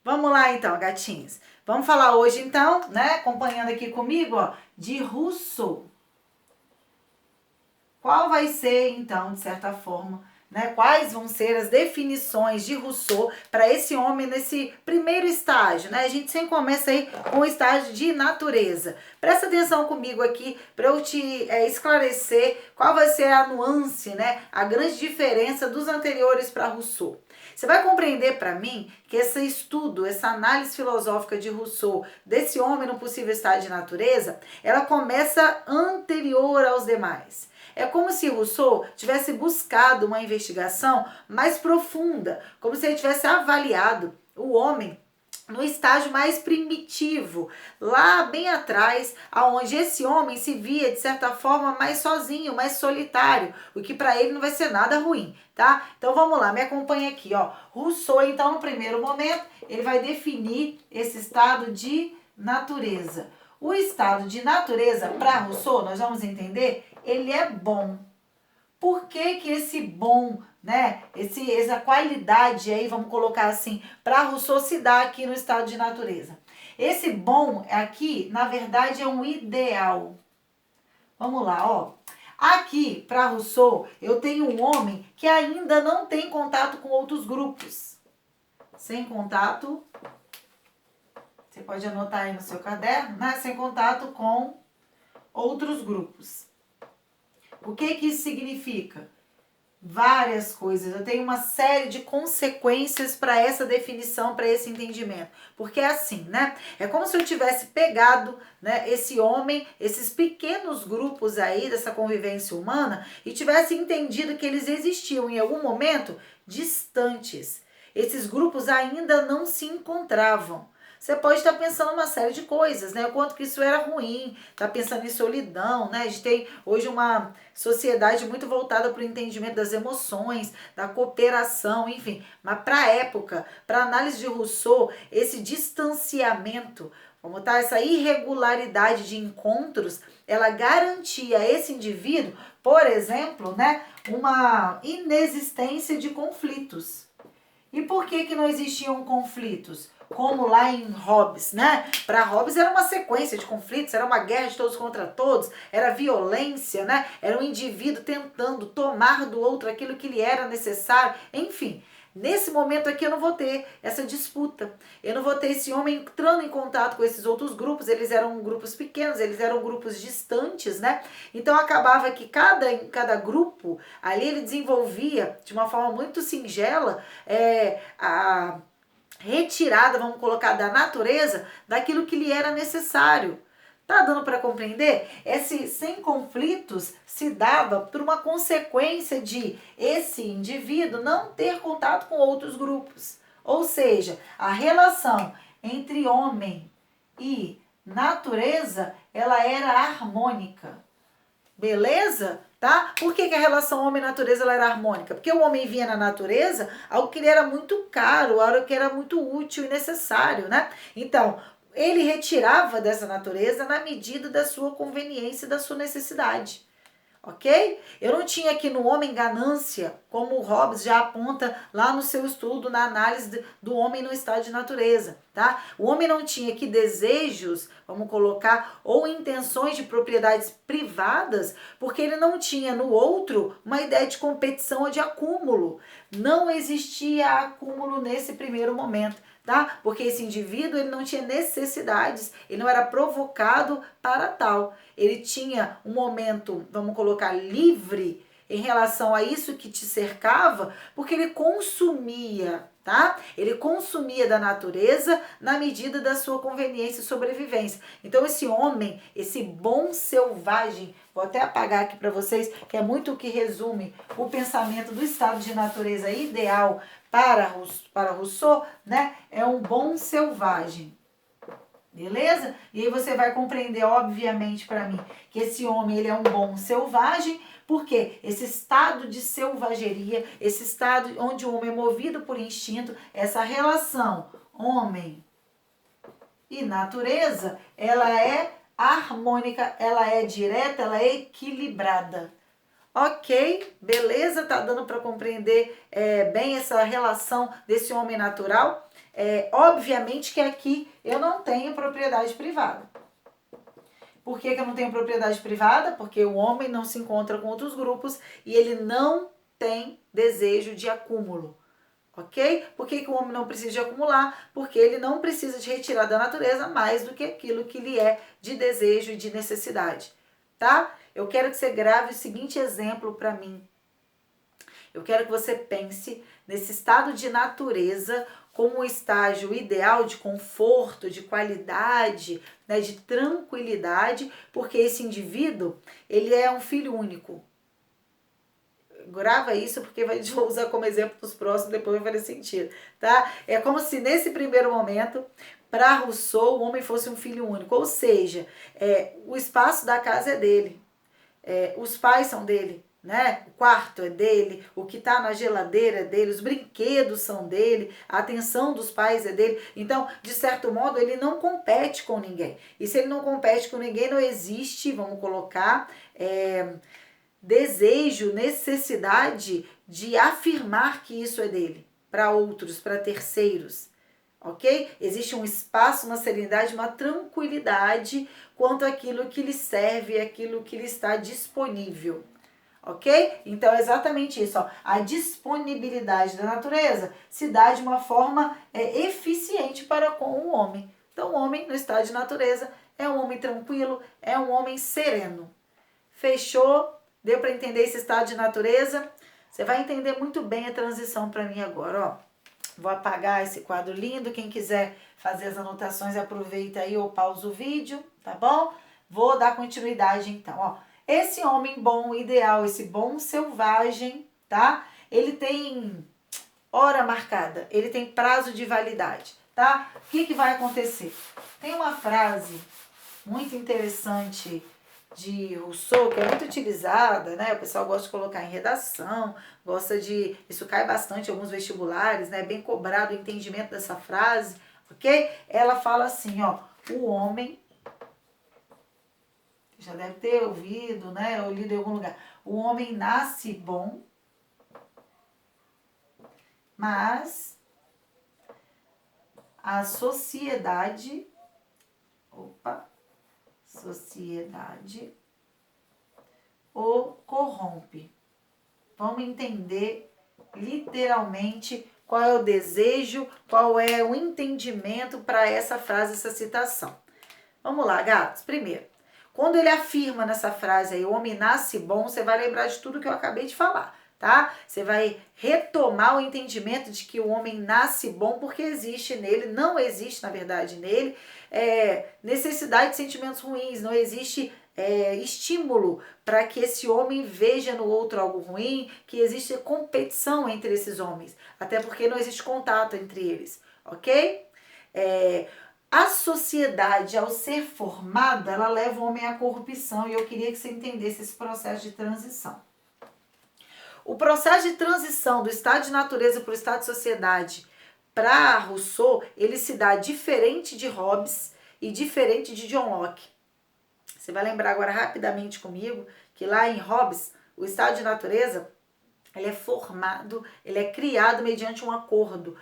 Vamos lá então, gatinhos. Vamos falar hoje então, né, acompanhando aqui comigo, ó, de Rousseau. Qual vai ser então, de certa forma, né, quais vão ser as definições de Rousseau para esse homem nesse primeiro estágio, né? A gente sempre começa aí com o estágio de natureza. Presta atenção comigo aqui para eu te esclarecer qual vai ser a nuance, né, a grande diferença dos anteriores para Rousseau. Você vai compreender para mim que esse estudo, essa análise filosófica de Rousseau, desse homem no possível estado de natureza, ela começa anterior aos demais. É como se Rousseau tivesse buscado uma investigação mais profunda, como se ele tivesse avaliado o homem no estágio mais primitivo, lá bem atrás, aonde esse homem se via de certa forma mais sozinho, mais solitário, o que para ele não vai ser nada ruim, tá? Então vamos lá, me acompanha aqui, ó. Rousseau, então, no primeiro momento, ele vai definir esse estado de natureza. O estado de natureza, para Rousseau, nós vamos entender, ele é bom. Por que que esse bom, né, essa qualidade aí, vamos colocar assim, para Rousseau se dá aqui no estado de natureza? Esse bom aqui, na verdade, é um ideal. Vamos lá, ó. Aqui, para Rousseau, eu tenho um homem que ainda não tem contato com outros grupos. Sem contato, você pode anotar aí no seu caderno, né? Sem contato com outros grupos. O que que isso significa? Várias coisas. Eu tenho uma série de consequências para essa definição, para esse entendimento. Porque é assim, né? É como se eu tivesse pegado, né, esse homem, esses pequenos grupos aí dessa convivência humana e tivesse entendido que eles existiam em algum momento distantes. Esses grupos ainda não se encontravam. Você pode estar pensando uma série de coisas, né? O quanto que isso era ruim, tá pensando em solidão, né? A gente tem hoje uma sociedade muito voltada para o entendimento das emoções, da cooperação, enfim. Mas para a época, para a análise de Rousseau, esse distanciamento, vamos botar essa irregularidade de encontros, ela garantia a esse indivíduo, por exemplo, né, uma inexistência de conflitos. E por que que não existiam conflitos? Como lá em Hobbes, né? Para Hobbes era uma sequência de conflitos, era uma guerra de todos contra todos, era violência, né? Era um indivíduo tentando tomar do outro aquilo que lhe era necessário, enfim. Nesse momento aqui eu não vou ter essa disputa, eu não vou ter esse homem entrando em contato com esses outros grupos, eles eram grupos pequenos, eles eram grupos distantes, né? Então acabava que cada grupo ali ele desenvolvia de uma forma muito singela a retirada, vamos colocar, da natureza daquilo que lhe era necessário. Tá dando para compreender? Esse sem conflitos se dava por uma consequência de esse indivíduo não ter contato com outros grupos. Ou seja, a relação entre homem e natureza, ela era harmônica. Beleza? Tá? Por que que a relação homem-natureza ela era harmônica? Porque o homem via na natureza algo que lhe era muito caro, algo que era muito útil e necessário, né? Então, ele retirava dessa natureza na medida da sua conveniência e da sua necessidade. Ok? Eu não tinha aqui no homem ganância, como o Hobbes já aponta lá no seu estudo, na análise do homem no estado de natureza, tá? O homem não tinha aqui desejos, vamos colocar, ou intenções de propriedades privadas, porque ele não tinha no outro uma ideia de competição ou de acúmulo. Não existia acúmulo nesse primeiro momento. Tá? Porque esse indivíduo ele não tinha necessidades, ele não era provocado para tal. Ele tinha um momento, vamos colocar, livre em relação a isso que te cercava, porque ele consumia, tá? Ele consumia da natureza na medida da sua conveniência e sobrevivência. Então esse homem, esse bom selvagem, vou até apagar aqui para vocês, que é muito o que resume o pensamento do estado de natureza ideal para Rousseau, né? É um bom selvagem. Beleza? E aí você vai compreender, obviamente, para mim, que esse homem ele é um bom selvagem, porque esse estado de selvageria, esse estado onde o homem é movido por instinto, essa relação homem e natureza, ela é harmônica, ela é direta, ela é equilibrada. Ok, beleza? Tá dando para compreender bem essa relação desse homem natural? Obviamente que aqui eu não tenho propriedade privada. Por que eu não tenho propriedade privada? Porque o homem não se encontra com outros grupos e ele não tem desejo de acúmulo. Ok? Por que o homem não precisa de acumular? Porque ele não precisa de retirar da natureza mais do que aquilo que lhe é de desejo e de necessidade. Tá? Eu quero que você grave o seguinte exemplo para mim. Eu quero que você pense nesse estado de natureza como um estágio ideal de conforto, de qualidade, né, de tranquilidade, porque esse indivíduo, ele é um filho único. Grava isso porque a gente vai usar como exemplo nos próximos, depois vai fazer sentido, tá? É como se nesse primeiro momento, para Rousseau, o homem fosse um filho único, ou seja, o espaço da casa é dele, os pais são dele, né? O quarto é dele, o que está na geladeira é dele, os brinquedos são dele, a atenção dos pais é dele. Então, de certo modo, ele não compete com ninguém. E se ele não compete com ninguém, não existe, vamos colocar, desejo, necessidade de afirmar que isso é dele, para outros, para terceiros. Ok? Existe um espaço, uma serenidade, uma tranquilidade quanto àquilo que lhe serve, aquilo que lhe está disponível. Ok? Então é exatamente isso. Ó. A disponibilidade da natureza se dá de uma forma eficiente para com o homem. Então o homem no estado de natureza é um homem tranquilo, é um homem sereno. Fechou? Deu para entender esse estado de natureza? Você vai entender muito bem a transição para mim agora, ó. Vou apagar esse quadro lindo. Quem quiser fazer as anotações, aproveita aí ou pausa o vídeo, tá bom? Vou dar continuidade então, ó. Esse homem bom, ideal, esse bom selvagem, tá? Ele tem hora marcada, ele tem prazo de validade, tá? O que vai acontecer? Tem uma frase muito interessante de Rousseau, que é muito utilizada, né? O pessoal gosta de colocar em redação, gosta de... Isso cai bastante em alguns vestibulares, né? Bem cobrado o entendimento dessa frase, ok? Ela fala assim, ó, o homem... Já deve ter ouvido, né? Ou lido em algum lugar. O homem nasce bom, mas a sociedade... Sociedade o corrompe. Vamos entender literalmente qual é o desejo, qual é o entendimento para essa frase, essa citação. Vamos lá, gatos. Primeiro, quando ele afirma nessa frase aí, o homem nasce bom, você vai lembrar de tudo que eu acabei de falar, tá? Você vai retomar o entendimento de que o homem nasce bom porque existe nele, não existe, na verdade, nele, necessidade de sentimentos ruins, não existe estímulo para que esse homem veja no outro algo ruim, que existe competição entre esses homens, até porque não existe contato entre eles, ok? A sociedade, ao ser formada, ela leva o homem à corrupção, e eu queria que você entendesse esse processo de transição. O processo de transição do estado de natureza para o estado de sociedade para Rousseau, ele se dá diferente de Hobbes e diferente de John Locke. Você vai lembrar agora rapidamente comigo que lá em Hobbes, o estado de natureza, ele é formado, ele é criado mediante um acordo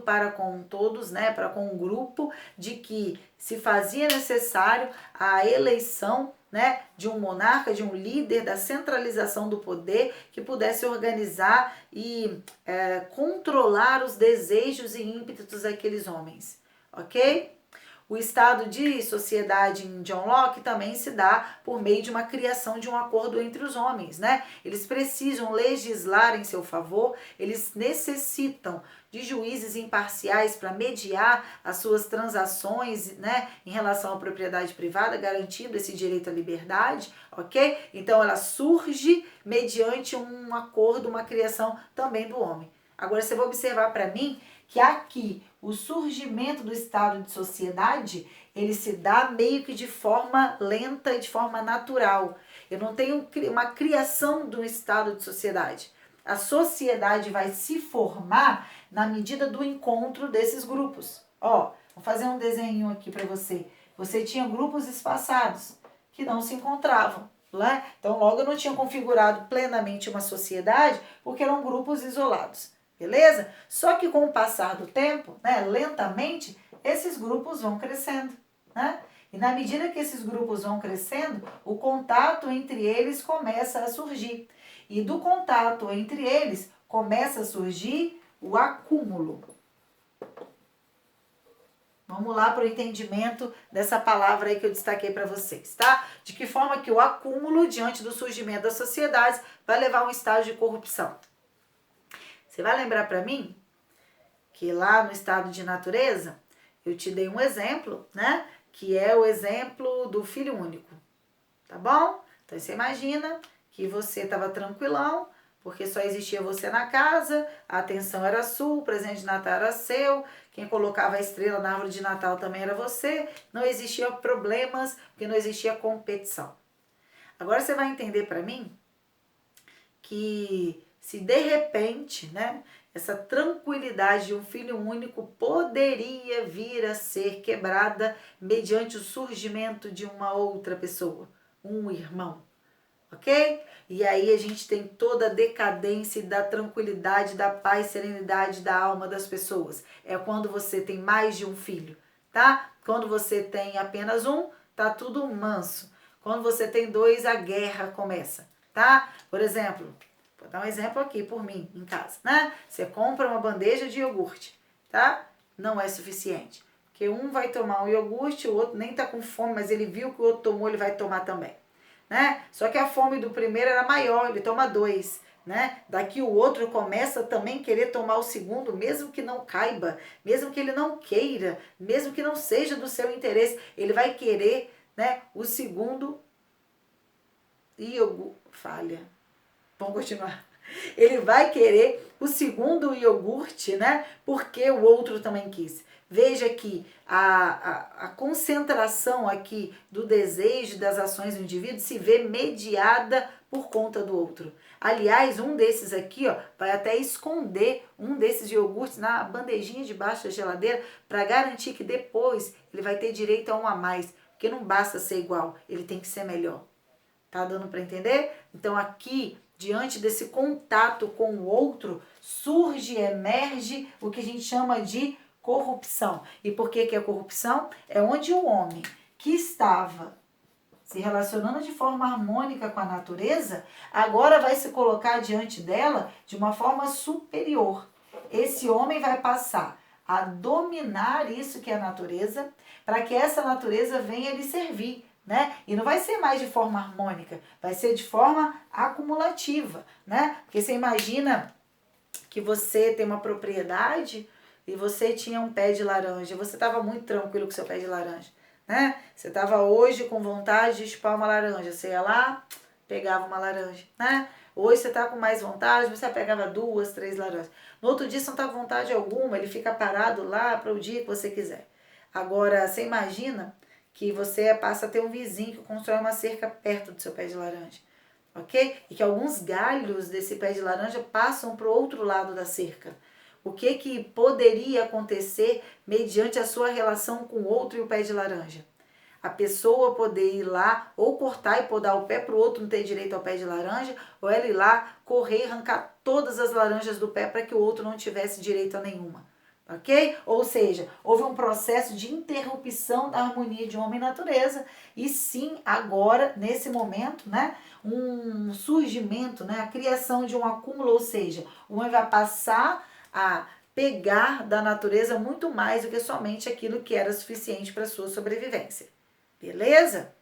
para com todos, né, para com um grupo, de que se fazia necessário a eleição, né, de um monarca, de um líder, da centralização do poder que pudesse organizar e controlar os desejos e ímpetos daqueles homens, ok? O estado de sociedade em John Locke também se dá por meio de uma criação de um acordo entre os homens, né? Eles precisam legislar em seu favor, eles necessitam de juízes imparciais para mediar as suas transações, né, em relação à propriedade privada, garantindo esse direito à liberdade, ok? Então ela surge mediante um acordo, uma criação também do homem. Agora você vai observar para mim que aqui o surgimento do estado de sociedade, ele se dá meio que de forma lenta e de forma natural. Eu não tenho uma criação de um estado de sociedade. A sociedade vai se formar na medida do encontro desses grupos. Ó, vou fazer um desenho aqui para você. Você tinha grupos espaçados que não se encontravam, né? Então logo eu não tinha configurado plenamente uma sociedade porque eram grupos isolados. beleza? Só que com o passar do tempo, né, lentamente, esses grupos vão crescendo, né? E na medida que esses grupos vão crescendo, o contato entre eles começa a surgir. E do contato entre eles começa a surgir o acúmulo. Vamos lá para o entendimento dessa palavra aí que eu destaquei para vocês, tá? De que forma que o acúmulo, diante do surgimento das sociedades, vai levar a um estágio de corrupção. Você vai lembrar para mim que lá no estado de natureza, eu te dei um exemplo, né? Que é o exemplo do filho único, tá bom? Então você imagina que você estava tranquilão, porque só existia você na casa, a atenção era sua, o presente de Natal era seu, quem colocava a estrela na árvore de Natal também era você, não existia problemas, porque não existia competição. Agora você vai entender para mim que se de repente, né, essa tranquilidade de um filho único poderia vir a ser quebrada mediante o surgimento de uma outra pessoa, um irmão, ok? E aí a gente tem toda a decadência da tranquilidade, da paz, serenidade da alma das pessoas. É quando você tem mais de um filho, tá? Quando você tem apenas um, tá tudo manso. Quando você tem dois, a guerra começa, tá? Por exemplo, vou dar um exemplo aqui por mim, em casa, né? Você compra uma bandeja de iogurte, tá? Não é suficiente. Porque um vai tomar um iogurte, o outro nem tá com fome, mas ele viu que o outro tomou, ele vai tomar também, né? Só que a fome do primeiro era maior, ele toma 2, né? Daqui o outro começa também a querer tomar o segundo, mesmo que não caiba, mesmo que ele não queira, mesmo que não seja do seu interesse, ele vai querer, né, o segundo iogurte. Falha. Vamos continuar. Ele vai querer o segundo iogurte, né? Porque o outro também quis. Veja que a concentração aqui do desejo das ações do indivíduo se vê mediada por conta do outro. Aliás, um desses aqui, ó, vai até esconder um desses iogurtes na bandejinha debaixo da geladeira para garantir que depois ele vai ter direito a um a mais. Porque não basta ser igual, ele tem que ser melhor. Tá dando para entender? Então aqui, diante desse contato com o outro, surge, emerge o que a gente chama de corrupção. E por que é corrupção? É onde o homem que estava se relacionando de forma harmônica com a natureza, agora vai se colocar diante dela de uma forma superior. Esse homem vai passar a dominar isso que é a natureza, para que essa natureza venha lhe servir. Né? E não vai ser mais de forma harmônica, vai ser de forma acumulativa, né? Porque você imagina que você tem uma propriedade e você tinha um pé de laranja, você estava muito tranquilo com seu pé de laranja, né? Você estava hoje com vontade de chupar uma laranja, você ia lá, pegava uma laranja, né? Hoje você está com mais vontade, você pegava 2, 3 laranjas. No outro dia você não está com vontade alguma, ele fica parado lá para o dia que você quiser. Agora, você imagina que você passa a ter um vizinho que constrói uma cerca perto do seu pé de laranja, ok? E que alguns galhos desse pé de laranja passam para o outro lado da cerca. O que poderia acontecer mediante a sua relação com o outro e o pé de laranja? A pessoa poder ir lá ou cortar e podar o pé para o outro não ter direito ao pé de laranja, ou ela ir lá, correr e arrancar todas as laranjas do pé para que o outro não tivesse direito a nenhuma. Ok? Ou seja, houve um processo de interrupção da harmonia de homem e natureza e sim, agora, nesse momento, né, um surgimento, né, a criação de um acúmulo, ou seja, o homem vai passar a pegar da natureza muito mais do que somente aquilo que era suficiente para a sua sobrevivência. Beleza?